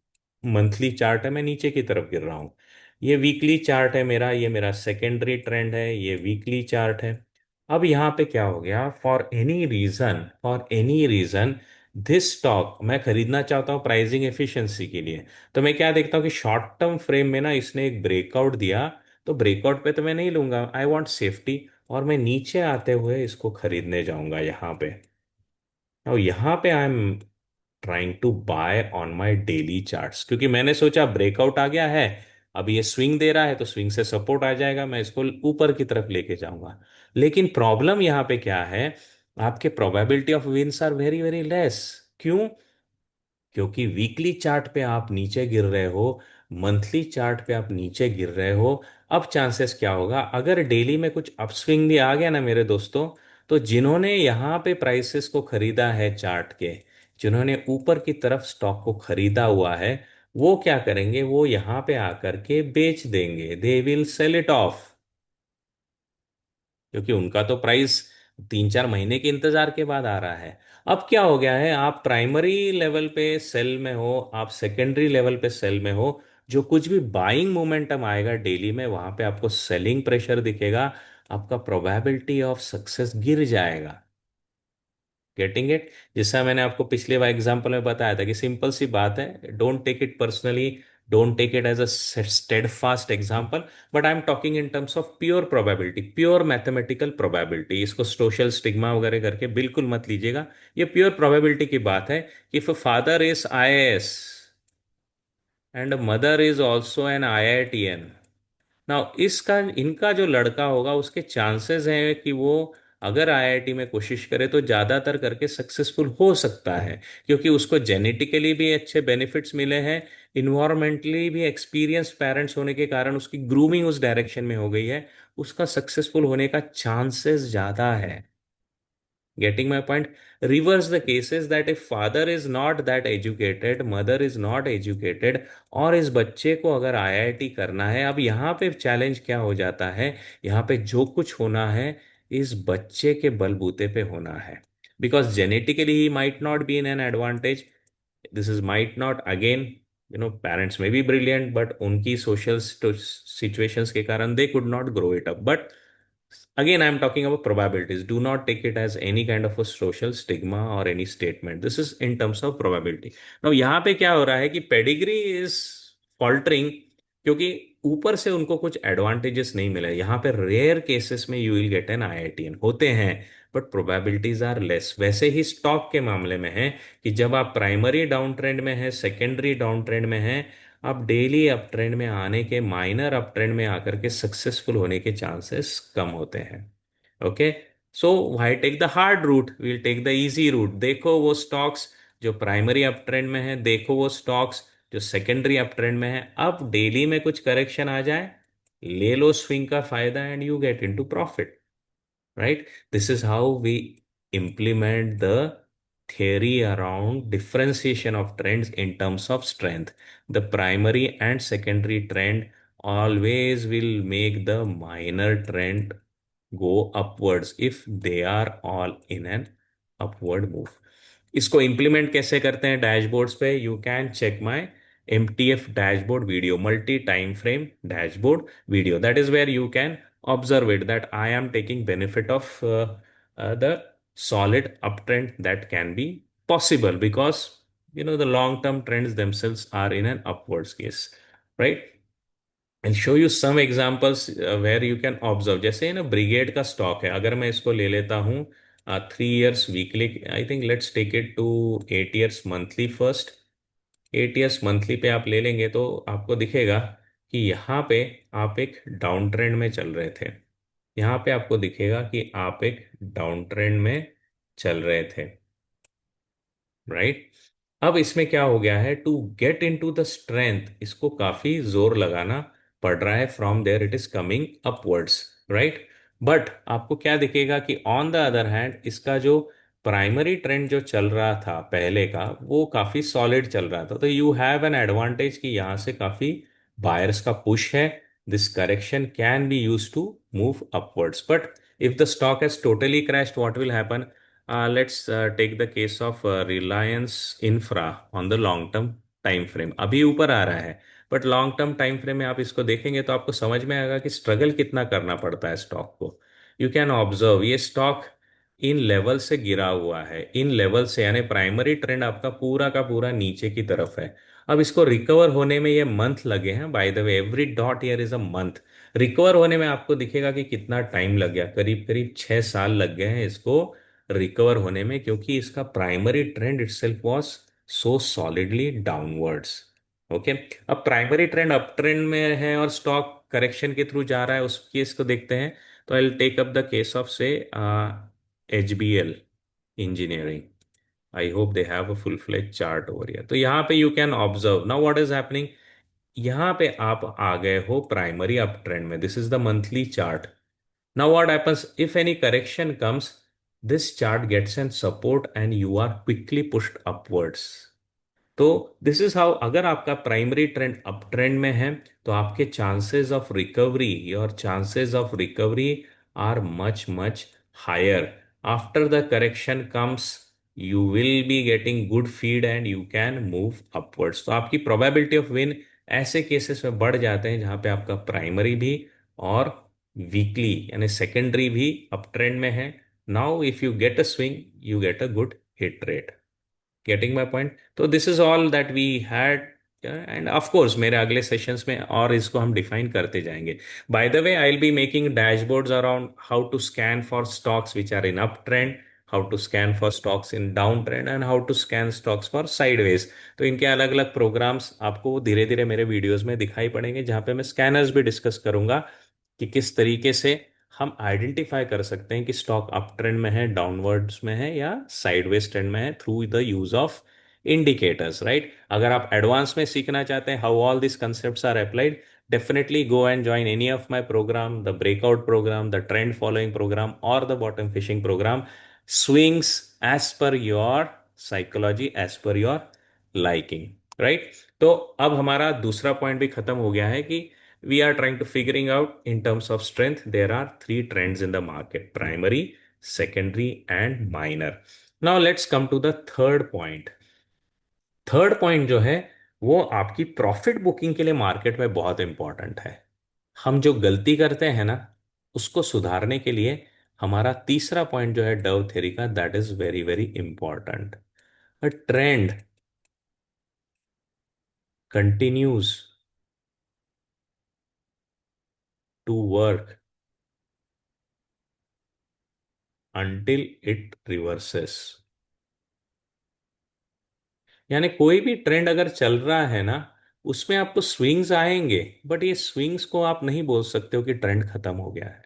मंथली चार्ट है, मैं नीचे की तरफ गिर रहा हूं। ये वीकली चार्ट है मेरा, ये मेरा सेकेंडरी ट्रेंड है, ये वीकली चार्ट है। अब यहाँ पे क्या हो गया, for any reason this stock मैं खरीदना चाहता हूँ प्राइसिंग एफिशिएंसी के लिए। तो मैं क्या देखता हूँ कि शॉर्ट टर्म फ्रेम में ना इसने एक ब्रेकआउट दिया, तो ब्रेकआउट पे तो मैं नहीं लूंगा, आई वांट सेफ्टी, और मैं नीचे आते हुए इसको खरीदने जाऊंगा यहाँ पे। और यहाँ पे I am trying to buy on my daily charts, क्योंकि मैंने सोचा ब्रेकआउट आ गया है, अब ये स्विंग दे रहा है तो स्विंग से सपोर्ट आ जाएगा, मैं इसको ऊपर की तरफ लेके जाऊंगा। लेकिन प्रॉब्लम यहाँ पे क्या है, आपके probability of wins are very very less. क्यों? क्योंकि वीकली चार्ट पे आप नीचे गिर रहे हो, मंथली चार्ट पे आप नीचे गिर रहे हो। अब चांसेस क्या होगा, अगर डेली में कुछ अपस्विंग भी आ गया ना मेरे दोस्तों, तो जिन्होंने यहाँ पे प्राइसेस को खरीदा है चार्ट के, जिन्होंने ऊपर की तरफ स्टॉक को खरीदा हुआ है, वो क्या करेंगे, वो यहाँ पे आकर के बेच देंगे, they will sell it off, क्योंकि उनका तो प्राइस 3-4 महीने के इंतजार के बाद आ रहा है। अब क्या हो गया है, आप प्राइमरी लेवल पे सेल में हो, आप सेकेंडरी लेवल पे सेल में हो, जो कुछ भी बाइंग मोमेंटम आएगा डेली में, वहां पे आपको सेलिंग प्रेशर दिखेगा, आपका प्रोबेबिलिटी ऑफ सक्सेस गिर जाएगा। Getting it? जैसा मैंने आपको पिछले एग्जांपल में बताया था कि सिंपल सी बात है, don't take it personally, don't take it as a steadfast example, but I am talking in terms of pure probability, pure mathematical probability. इसको सोशल स्टिग्मा वगैरह करके बिल्कुल मत लीजिएगा, ये प्योर प्रोबेबिलिटी की बात है। If father is IAS and mother is also an IITN, now इसका इनका जो लड़का होगा उसके चांसेस हैं कि वो अगर आईआईटी में कोशिश करे तो ज़्यादातर करके सक्सेसफुल हो सकता है, क्योंकि उसको जेनेटिकली भी अच्छे बेनिफिट्स मिले हैं, इन्वायरमेंटली भी एक्सपीरियंस पेरेंट्स होने के कारण उसकी ग्रूमिंग उस डायरेक्शन में हो गई है, उसका सक्सेसफुल होने का चांसेस ज़्यादा है। Getting my point? Reverse the cases that if father is not that educated, mother is not educated, और इस बच्चे को अगर आईआईटी करना है, अब यहाँ पे चैलेंज क्या हो जाता है, यहाँ पे जो कुछ होना है इस बच्चे के बलबूते पे होना है, because genetically he might not be in an advantage, this is might not again, parents में भी ब्रिलियंट, बट उनकी सोशल सिचुएशंस के कारण they could not grow it up, but again I'm talking about probabilities. Do not take it as any kind of a social stigma or any statement. This is in terms of probability. Now यहाँ पे क्या हो रहा है कि pedigree is faltering, क्योंकि ऊपर से उनको कुछ एडवांटेजेस नहीं मिले। यहाँ पे रेयर केसेस में you will get an IITian होते हैं, बट प्रोबेबिलिटीज आर लेस। वैसे ही स्टॉक के मामले में है कि जब आप प्राइमरी डाउन ट्रेंड में है, सेकेंडरी डाउन ट्रेंड में है, आप डेली अप ट्रेंड में आने के, माइनर अप ट्रेंड में आकर के सक्सेसफुल होने के चांसेस कम होते हैं। Okay, so why take the hard route, we'll take the easy route. देखो वो स्टॉक्स जो प्राइमरी अप ट्रेंड में है, देखो वो स्टॉक्स जो सेकेंडरी अप ट्रेंड में है, अब डेली में कुछ करेक्शन आ जाए, ले लो स्विंग का फायदा and you get into profit, right? This is how we implement the theory around differentiation of trends in terms of strength. The primary and secondary trend always will make the minor trend go upwards if they are all in an upward move. इसको implement कैसे करते हैं dashboards पे? You can check my MTF dashboard video, multi time frame dashboard video. That is where you can observe it that I am taking benefit of the solid uptrend that can be possible, because the long term trends themselves are in an upwards case, right? I'll show you some examples where you can observe. जैसे ना brigade का stock है, अगर मैं इसको ले लेता हूँ 3 years weekly, I think let's take it to 8 years monthly first. 8 years monthly पे आप ले लेंगे तो आपको दिखेगा कि यहाँ पे आप एक डाउन ट्रेंड में चल रहे थे, यहाँ पे आपको दिखेगा कि आप एक डाउन ट्रेंड में चल रहे थे, राइट? अब इसमें क्या हो गया है, to get into the strength इसको काफी जोर लगाना पड़ रहा है, from there it is coming upwards, right? But आपको क्या दिखेगा कि ऑन द अदर हैंड इसका जो प्राइमरी ट्रेंड जो चल रहा था पहले का, वो काफी सॉलिड चल रहा था, तो यू हैव एन एडवांटेज कि यहाँ से काफी बायर्स का पुश है, this correction can be use to move upwards. But if the stock has totally crashed, what will happen? Let's take the case of Reliance Infra on the long term time frame. अभी ऊपर आ रहा है, but long term time frame में आप इसको देखेंगे तो आपको समझ में आएगा कि स्ट्रगल कितना करना पड़ता है स्टॉक को। यू कैन ऑब्जर्व ये स्टॉक इन लेवल से गिरा हुआ है, इन लेवल से, यानी प्राइमरी ट्रेंड आपका पूरा का पूरा नीचे की तरफ है। अब इसको रिकवर होने में ये मंथ लगे हैं, bye the way every dot year is a month. Recover होने में आपको दिखेगा कि कितना टाइम लग गया, करीब करीब 6 साल लग गए हैं इसको रिकवर होने में, क्योंकि इसका primary trend itself was so solidly downwards. Okay, अब प्राइमरी ट्रेंड अप ट्रेंड में है और स्टॉक करेक्शन के थ्रू जा रहा है, उस केस को देखते हैं। तो I will take up the case of से HBL engineering. I hope they have a full fledge chart over here. तो यहाँ पे you can observe now what is happening. यहाँ पे आप आ गए हो प्राइमरी अप ट्रेंड में, this is the monthly chart. Now what happens if any correction comes, this chart gets an support and you are quickly pushed upwards. तो this is how, अगर आपका प्राइमरी ट्रेंड अप ट्रेंड में है तो आपके chances of recovery, your chances of recovery are much much higher. After the correction comes you will be getting good feed and you can move upwards. तो आपकी probability of win ऐसे cases में बढ़ जाते हैं जहां पे आपका प्राइमरी भी और वीकली यानी सेकेंडरी भी अप ट्रेंड में है। Now if you get a swing you get a good hit rate. Getting my point? तो this is all that we had, and of course मेरे अगले सेशंस में और इसको हम डिफाइन करते जाएंगे। By the way I will be making dashboards around how to scan for stocks which are in up trend, how to scan for stocks in down trend and how to scan stocks for sideways. तो इनके अलग अलग programmes आपको धीरे धीरे मेरे videos में दिखाई पड़ेंगे, जहाँ पे मैं स्कैनर्स भी डिस्कस करूंगा कि किस तरीके से हम आइडेंटिफाई कर सकते हैं कि स्टॉक अप ट्रेंड में है, डाउनवर्ड्स में है, या साइडवेज ट्रेंड में है, through the use of indicators, right? अगर आप एडवांस में सीखना चाहते हैं how all this concepts are applied, definitely go and join any of my program, the breakout program, the trend following program, और the bottom fishing program, swings as per your psychology, as per your liking, right? तो अब हमारा दूसरा point भी खत्म हो गया है कि we are trying to figuring out in terms of strength there are three trends in the market: primary, secondary and minor. Now let's come to the third point. Third point जो है वो आपकी प्रॉफिट बुकिंग के लिए market में बहुत important है। हम जो गलती करते हैं ना, उसको सुधारने के लिए हमारा तीसरा पॉइंट जो है डव थ्योरी का, that is very very important. A trend continues to work until it reverses. यानी कोई भी ट्रेंड अगर चल रहा है ना, उसमें आपको स्विंग्स आएंगे, बट ये स्विंग्स को आप नहीं बोल सकते हो कि ट्रेंड खत्म हो गया है,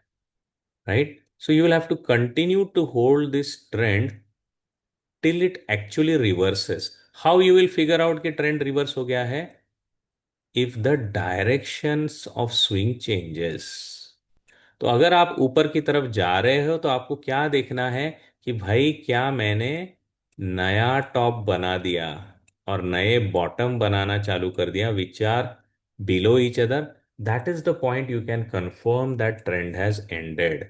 right? So you will have to continue to hold this trend till it actually reverses. How you will figure out कि ट्रेंड रिवर्स हो गया है? If the directions of swing changes. तो अगर आप ऊपर की तरफ जा रहे हो तो आपको क्या देखना है कि भाई क्या मैंने नया टॉप बना दिया और नए बॉटम बनाना चालू कर दिया which are below each other? That is the point you can confirm that trend has ended.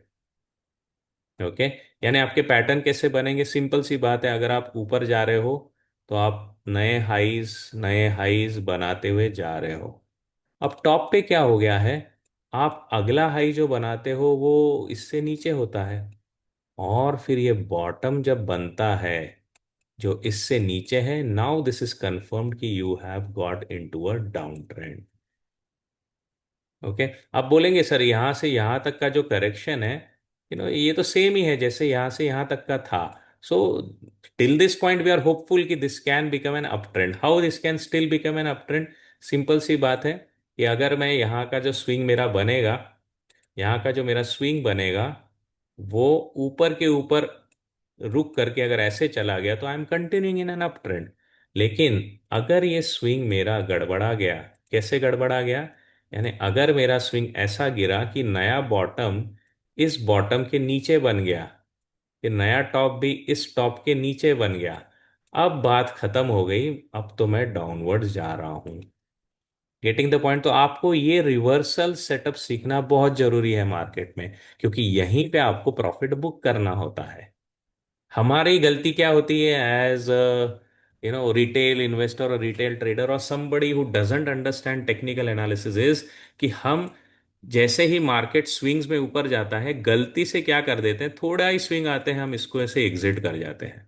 Okay. यानी आपके पैटर्न कैसे बनेंगे? सिंपल सी बात है, अगर आप ऊपर जा रहे हो तो आप नए हाईज बनाते हुए जा रहे हो। अब टॉप पे क्या हो गया है? आप अगला हाई जो बनाते हो वो इससे नीचे होता है, और फिर ये बॉटम जब बनता है जो इससे नीचे है, नाउ दिस इज कंफर्म्ड कि you have got into a down trend. Okay. आप बोलेंगे सर यहां से यहां तक का जो करेक्शन है, ये तो सेम ही है जैसे यहां से यहां तक का था। So till this point we are hopeful कि this can become an up trend. How this can still become an up trend? Simple सी बात है कि अगर मैं यहाँ का जो स्विंग मेरा बनेगा, यहाँ का जो मेरा स्विंग बनेगा, वो ऊपर के ऊपर रुक करके अगर ऐसे चला गया तो I am continuing in an up trend. लेकिन अगर ये स्विंग मेरा गड़बड़ा गया, कैसे गड़बड़ा गया? यानी अगर मेरा स्विंग ऐसा गिरा कि नया बॉटम इस बॉटम के नीचे बन गया, कि नया टॉप भी इस टॉप के नीचे बन गया, अब बात खत्म हो गई, अब तो मैं डाउनवर्ड जा रहा हूं। Getting the point? तो आपको ये रिवर्सल सेटअप सीखना बहुत जरूरी है मार्केट में, क्योंकि यहीं पे आपको प्रॉफिट बुक करना होता है। हमारी गलती क्या होती है एज रिटेल इन्वेस्टर और रिटेल ट्रेडर और somebody who doesn't understand technical analysis, is कि हम जैसे ही मार्केट स्विंग्स में ऊपर जाता है, गलती से क्या कर देते हैं, थोड़ा ही स्विंग आते हैं हम इसको ऐसे एग्जिट कर जाते हैं।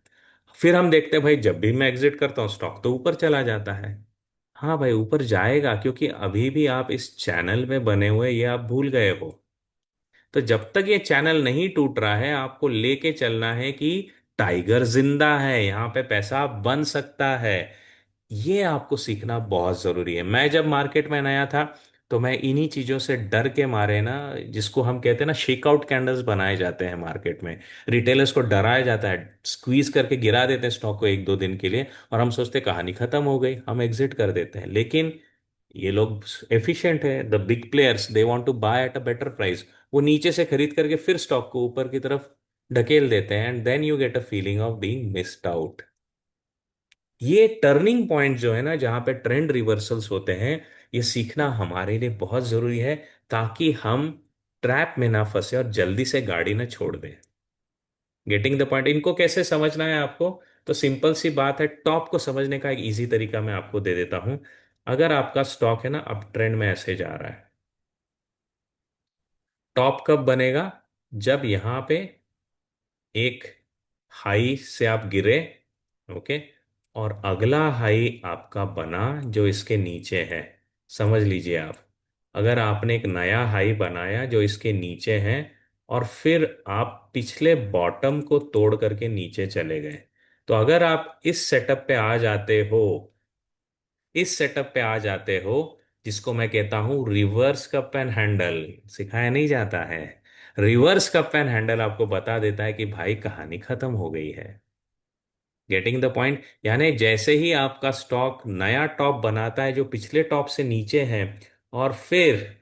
फिर हम देखते हैं भाई जब भी मैं एग्जिट करता हूँ स्टॉक तो ऊपर चला जाता है। हाँ भाई ऊपर जाएगा, क्योंकि अभी भी आप इस चैनल में बने हुए ये आप भूल गए हो। तो जब तक ये चैनल नहीं टूट रहा है, आपको लेके चलना है कि टाइगर जिंदा है, यहाँ पे पैसा बन सकता है। ये आपको सीखना बहुत जरूरी है। मैं जब मार्केट में नया था तो मैं इन्हीं चीजों से डर के मारे ना, जिसको हम कहते हैं ना शेकआउट कैंडल्स बनाए जाते हैं मार्केट में, रिटेलर्स को डराया जाता है, स्क्वीज करके गिरा देते हैं स्टॉक को एक दो दिन के लिए, और हम सोचते हैं कहानी खत्म हो गई, हम एग्जिट कर देते हैं। लेकिन ये लोग एफिशिएंट है, the big players, they want to buy at a better price. वो नीचे से खरीद करके फिर स्टॉक को ऊपर की तरफ ढकेल देते हैं, and then you get a feeling of being missed out. ये टर्निंग पॉइंट जो है ना, जहां पे ट्रेंड रिवर्सल्स होते हैं, ये सीखना हमारे लिए बहुत जरूरी है, ताकि हम ट्रैप में ना फंसे और जल्दी से गाड़ी ना छोड़ दें। Getting the point? इनको कैसे समझना है आपको? तो सिंपल सी बात है, टॉप को समझने का एक इजी तरीका मैं आपको दे देता हूं। अगर आपका स्टॉक है ना अप ट्रेंड में ऐसे जा रहा है, टॉप कब बनेगा? जब यहां पे एक हाई से आप गिरे, ओके, और अगला हाई आपका बना जो इसके नीचे है। समझ लीजिए आप, अगर आपने एक नया हाई बनाया जो इसके नीचे है, और फिर आप पिछले बॉटम को तोड़ करके नीचे चले गए, तो अगर आप इस सेटअप पे आ जाते हो, इस सेटअप पे आ जाते हो, जिसको मैं कहता हूं रिवर्स कप एंड हैंडल, सिखाया नहीं जाता है, रिवर्स कप एंड हैंडल आपको बता देता है कि भाई कहानी खत्म हो गई है। Getting the point? यानी जैसे ही आपका स्टॉक नया टॉप बनाता है जो पिछले टॉप से नीचे है, और फिर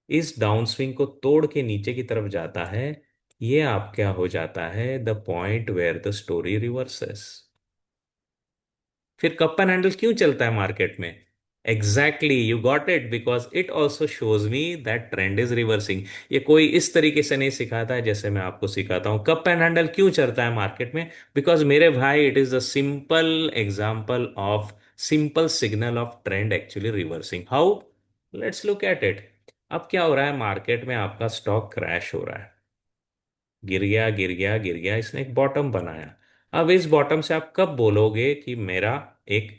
इस डाउन स्विंग को तोड़ के नीचे की तरफ जाता है, ये आप क्या हो जाता है, the point where the story reverses. फिर कप एंड हैंडल क्यों चलता है मार्केट में? Exactly, you got it, because it also shows me that trend is reversing. ये कोई इस तरीके से नहीं सिखाता है जैसे मैं आपको सिखाता हूँ। कप एंड हैंडल क्यों चलता है मार्केट में? बिकॉज मेरे भाई, it is the simple example of, simple signal of trend actually reversing. How? Let's look at it. अब क्या हो रहा है मार्केट में, आपका स्टॉक क्रैश हो रहा है, गिर गया गिर गया गिर गया, इसने एक बॉटम बनाया। अब इस बॉटम से आप कब बोलोगे कि मेरा एक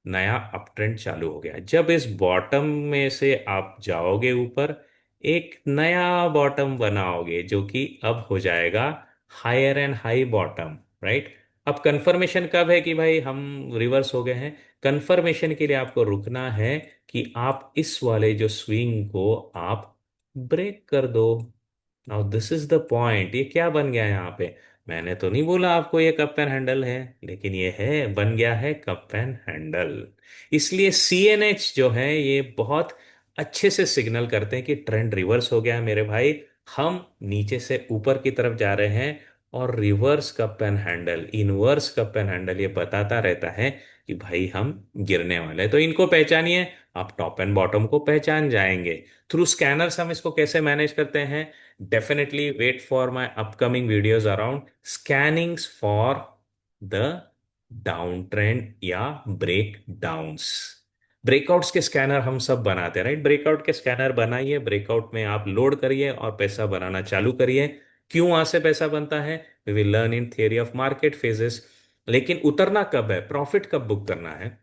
नया अप ट्रेंड चालू हो गया? जब इस बॉटम में से आप जाओगे ऊपर, एक नया बॉटम बनाओगे जो कि अब हो जाएगा higher and high bottom, right? अब कंफर्मेशन कब है कि भाई हम रिवर्स हो गए हैं? कंफर्मेशन के लिए आपको रुकना है कि आप इस वाले जो स्विंग को आप ब्रेक कर दो। Now this is the point. ये क्या बन गया यहाँ पे? मैंने तो नहीं बोला आपको ये कप एंड हैंडल है, लेकिन ये है, बन गया है कप एंड हैंडल। इसलिए सीएनएच जो है ये बहुत अच्छे से सिग्नल करते हैं कि ट्रेंड रिवर्स हो गया है मेरे भाई। हम नीचे से ऊपर की तरफ जा रहे हैं। और reverse cup and handle, inverse cup and handle ये बताता रहता है कि भाई हम गिरने वाले हैं। तो इनको पहचानिए, आप टॉप एंड बॉटम को पहचान जाएंगे। थ्रू स्कैनर्स हम इसको कैसे मैनेज करते हैं? Definitely wait for my upcoming videos around scannings for the downtrend या breakdowns। ब्रेकआउट्स के स्कैनर हम सब बनाते हैं, राइट? ब्रेकआउट के स्कैनर बनाइए, ब्रेकआउट में आप लोड करिए और पैसा बनाना चालू करिए। क्यों वहां से पैसा बनता है? We will learn in theory of market phases. लेकिन उतरना कब है, प्रॉफिट कब बुक करना है?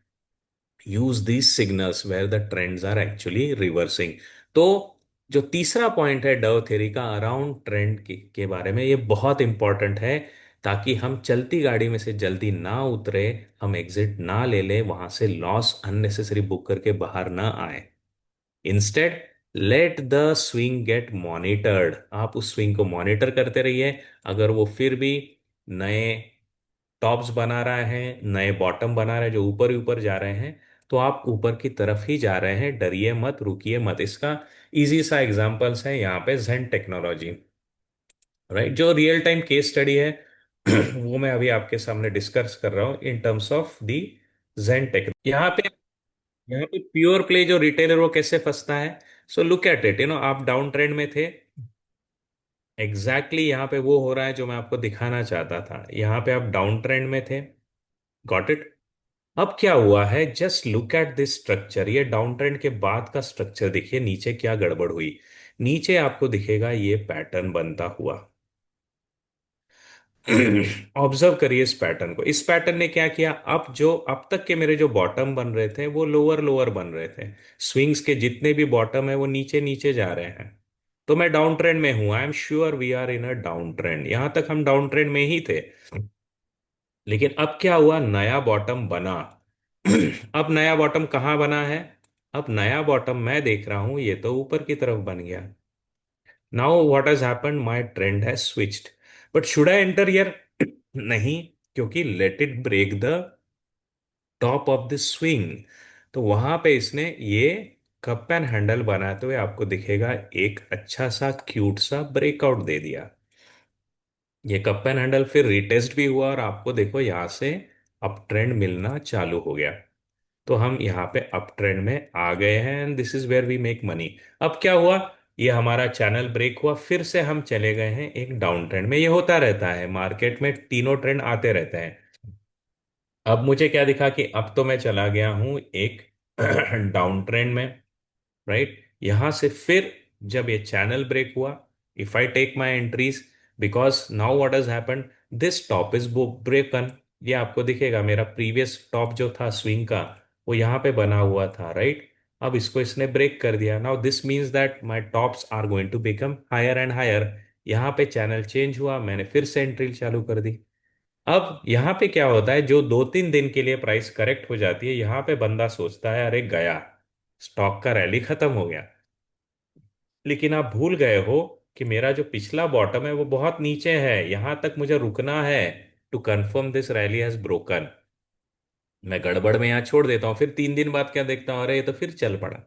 Use these signals where the trends are actually reversing. तो जो तीसरा पॉइंट है डव थ्योरी का अराउंड ट्रेंड के बारे में, ये बहुत इंपॉर्टेंट है, ताकि हम चलती गाड़ी में से जल्दी ना उतरे, हम एग्जिट ना ले ले, वहां से लॉस अननेसेसरी बुक करके बाहर ना आए। Instead, let the swing get monitored. आप उस स्विंग को मॉनिटर करते रहिए। अगर वो फिर भी नए टॉप्स बना रहा है, नए बॉटम बना रहा है जो ऊपर ही ऊपर जा रहे हैं, तो आप ऊपर की तरफ ही जा रहे हैं, डरिए मत, रुकिए मत। इसका इजी सा एग्जांपल्स है यहाँ पे जेन टेक्नोलॉजी, राइट? जो रियल टाइम केस स्टडी है वो मैं अभी आपके सामने डिस्कस कर रहा हूँ in terms of the gen tech. यहाँ पे प्योर प्ले जो रिटेलर वो कैसे फंसता है? सो लुक एट इट, आप डाउन ट्रेंड में थे। एग्जैक्टली यहाँ पे वो हो रहा है जो मैं आपको दिखाना चाहता था। यहाँ पे आप डाउन ट्रेंड में थे, गॉट इट? अब क्या हुआ है, just look at this structure. ये डाउन ट्रेंड के बाद का स्ट्रक्चर देखिए, नीचे क्या गड़बड़ हुई। नीचे आपको दिखेगा ये पैटर्न बनता हुआ। ऑब्जर्व करिए इस पैटर्न को। इस पैटर्न ने क्या किया, अब जो अब तक के मेरे जो बॉटम बन रहे थे वो लोअर लोअर बन रहे थे। स्विंग्स के जितने भी बॉटम है वो नीचे नीचे जा रहे हैं। तो मैं डाउन ट्रेंड में हूं, I am sure we are in a down trend. यहां तक हम डाउन ट्रेंड में ही थे। लेकिन अब क्या हुआ, नया बॉटम बना। अब नया बॉटम कहाँ बना है? अब नया बॉटम मैं देख रहा हूं, ये तो ऊपर की तरफ बन गया। Now what has happened, my trend has switched. But should I enter here? नहीं, क्योंकि let it break the top of the swing. तो वहां पे इसने ये कप एंड हैंडल बनाते हुए आपको दिखेगा एक अच्छा सा क्यूट सा ब्रेकआउट दे दिया। ये कप एंड हैंडल फिर रिटेस्ट भी हुआ और आपको देखो यहां से अप ट्रेंड मिलना चालू हो गया। तो हम यहाँ पे अप ट्रेंड में आ गए हैं and this is where we make money. अब क्या हुआ, ये हमारा चैनल ब्रेक हुआ, फिर से हम चले गए हैं एक डाउन ट्रेंड में। ये होता रहता है मार्केट में, तीनों ट्रेंड आते रहते हैं। अब मुझे क्या दिखा कि अब तो मैं चला गया हूं एक डाउन ट्रेंड में, राइट? यहां से फिर जब ये चैनल ब्रेक हुआ, if I take my entries, because now what has happened, this top is broken. ये आपको दिखेगा, मेरा प्रीवियस टॉप जो था स्विंग का, वो यहाँ पे बना हुआ था, राइट? अब इसको इसने ब्रेक कर दिया। Now this means that my tops are going to become higher and higher. यहाँ पे चैनल चेंज हुआ, मैंने फिर से एंट्री चालू कर दी। अब यहाँ पे क्या होता है, जो 2-3 दिन के लिए प्राइस करेक्ट हो जाती है, यहाँ पे बंदा सोचता है अरे गया, स्टॉक का रैली खत्म हो गया। लेकिन आप भूल गए हो कि मेरा जो पिछला बॉटम है वो बहुत नीचे है, यहां तक मुझे रुकना है to confirm this rally has broken. मैं गड़बड़ में यहाँ छोड़ देता हूँ, फिर 3 दिन बाद क्या देखता हूँ, अरे ये तो फिर चल पड़ा।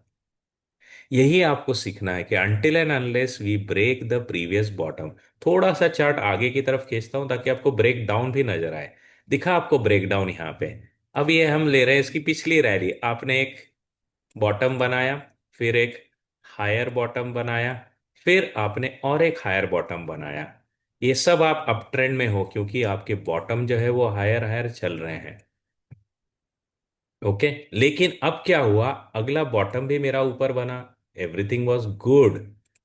यही आपको सीखना है कि until and unless we break the previous bottom. थोड़ा सा चार्ट आगे की तरफ खींचता हूं ताकि आपको ब्रेक डाउन भी नजर आए। दिखा आपको ब्रेक डाउन यहाँ पे। अब ये हम ले रहे हैं इसकी पिछली रैली, आपने एक बॉटम बनाया, फिर एक हायर बॉटम बनाया, फिर आपने और एक हायर बॉटम बनाया। ये सब आप अप ट्रेंड में हो क्योंकि आपके बॉटम जो है वो हायर हायर चल रहे हैं। ओके, लेकिन अब क्या हुआ, अगला बॉटम भी मेरा ऊपर बना, एवरीथिंग वॉज गुड।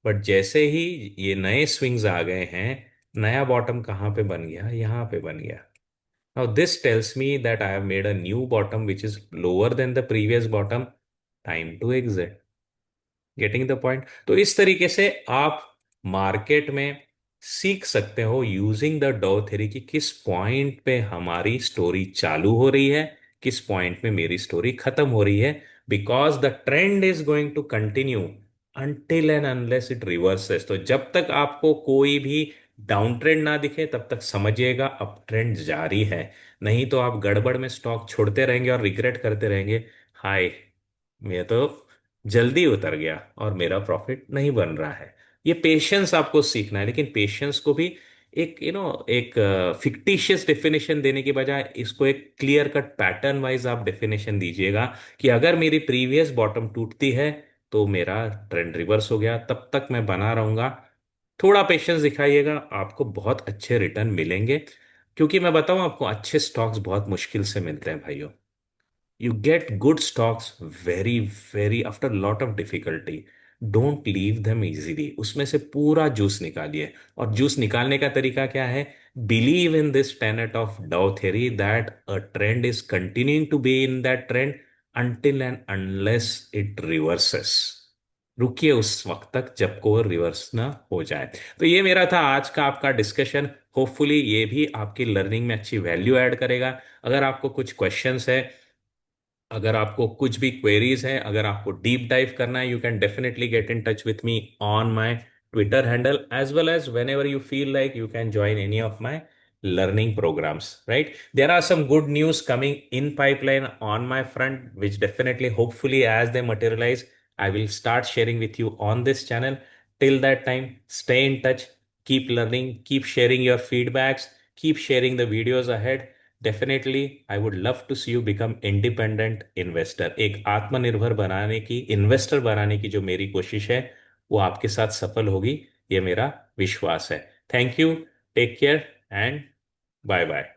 बट जैसे ही ये नए स्विंग्स आ गए हैं, नया बॉटम कहाँ पे बन गया, यहाँ पे बन गया। Now this tells me that I have made a new bottom which is lower than the previous bottom. Time to exit. Getting the point. तो इस तरीके से आप मार्केट में सीख सकते हो यूजिंग द डो थ्योरी कि किस पॉइंट पे हमारी स्टोरी चालू हो रही है, किस पॉइंट में मेरी स्टोरी खत्म हो रही है। Because the trend is going to continue until and unless it reverses. तो जब तक आपको कोई भी डाउन ट्रेंड ना दिखे तब तक समझिएगा अप ट्रेंड जारी है। नहीं तो आप गड़बड़ में स्टॉक छोड़ते रहेंगे और रिग्रेट करते रहेंगे, हाय मैं तो जल्दी उतर गया और मेरा प्रॉफिट नहीं बन रहा है। ये पेशेंस आपको सीखना है, लेकिन पेशेंस को भी एक एक फिक्टिशियस डेफिनेशन देने की बजाय इसको एक क्लियर कट पैटर्न वाइज आप डेफिनेशन दीजिएगा कि अगर मेरी प्रीवियस बॉटम टूटती है तो मेरा ट्रेंड रिवर्स हो गया, तब तक मैं बना रहूंगा। थोड़ा पेशेंस दिखाइएगा, आपको बहुत अच्छे रिटर्न मिलेंगे। क्योंकि मैं बताऊं आपको, अच्छे स्टॉक्स बहुत मुश्किल से मिलते हैं भाइयों। You get good stocks very very after lot of difficulty. Don't leave them easily, उसमें से पूरा जूस निकालिए। और जूस निकालने का तरीका क्या है, believe in this tenet of Dow theory that a trend is continuing to be in that trend until and unless it reverses। रुकिए उस वक्त तक जब को रिवर्स ना हो जाए। तो ये मेरा था आज का आपका डिस्कशन। होपफुली ये भी आपकी लर्निंग में अच्छी वैल्यू ऐड करेगा। अगर आपको कुछ क्वेश्चंस है, अगर आपको कुछ भी क्वेरीज हैं, अगर आपको डीप डाइव करना है, you can definitely get in touch with me on my Twitter handle as well as whenever you feel like you can join any of my learning programs, right? There are some good news coming in pipeline on my front, which definitely hopefully as they materialize I will start sharing with you on this channel. Till that time, stay in touch, keep learning, keep sharing your feedbacks, keep sharing the videos ahead. Definitely I would love to see you become independent investor. एक आत्मनिर्भर बनाने की, investor बनाने की जो मेरी कोशिश है वो आपके साथ सफल होगी, ये मेरा विश्वास है। Thank you. Take care and bye bye.